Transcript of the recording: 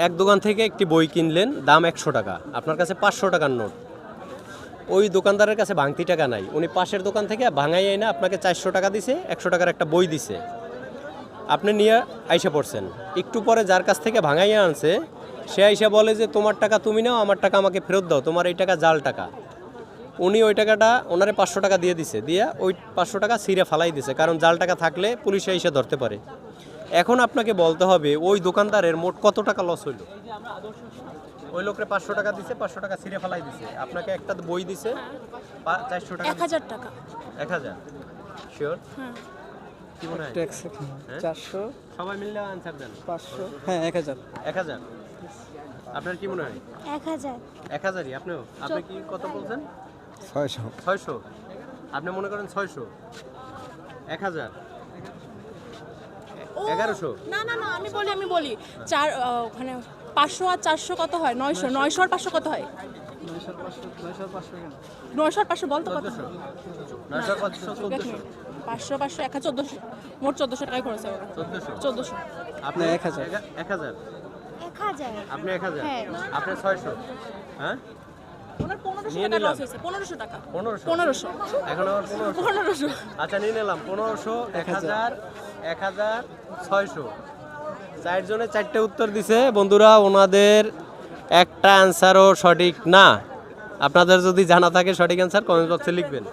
এক দোকান থেকে একটি বই কিনলেন, দাম 100 টাকা, আপনার কাছে 500 টাকার নোট। ওই দোকানদারের কাছে ভাঙতি টাকা নাই, উনি পাশের দোকান থেকে ভাঙাই এনে আপনাকে 400 টাকা দিছে, 100 টাকার একটা বই দিছে, আপনি নিয়ে আইসা পড়ছেন। একটু পরে যার কাছ থেকে ভাঙাইয়া আনছে সে আইসা বলে যে তোমার টাকা তুমি নাও, আমার টাকা আমাকে ফেরত দাও, তোমার এই টাকা জাল টাকা। উনি ওই টাকাটা ওনারে 500 টাকা দিয়ে দিছে, দিয়ে ওই 500 টাকা ছিঁড়ে ফালাই দিছে, কারণ জাল টাকা থাকলে পুলিশে এসে ধরতে পারে। এখন আপনাকে বলতে হবে ওই দোকানদারের মোট কত টাকা লস হইল। ওই লোকরে 500 টাকা দিছে, 500 টাকা ছিঁড়ে ফালাই দিছে, আপনাকে একটা বই দিছে 400 টাকা, 1000 টাকা। 1000 শিওর? কি মনে হয়? 400 সবাই মিলে আনসার দেন। 500 হ্যাঁ 1000 1000 আপনার কি মনে হয়? 1000 1000ই আপনিও? আপনি কি কত বলছেন? 600 আপনি মনে করেন 600 1000 1100 না না না, আমি বলি চার ওখানে 500 আর 400 কত হয়? 900 900 আর 500 কত হয়? 900 আর 500 বলতো কত? 900 500 500 500 1400, মোট 1400 টাকায় খরচ হয়। 1400 আপনি 1000 1000 আপনি 1000 হ্যাঁ। আপনি 600 হ্যাঁ ওনার 1500 নিয়ে টাকা নিলাম। লস হয়েছে। 1500 টাকা 1500 এখন আবার 1500 1500 আচ্ছা নিয়ে নিলাম 1500 1000 1600 চারজনে চারটে উত্তর দিছে বন্ধুরা, ওনাদের একটা অ্যান্সারও সঠিক না। আপনাদের যদি জানা থাকে সঠিক অ্যান্সার কমেন্ট বক্সে লিখবেন।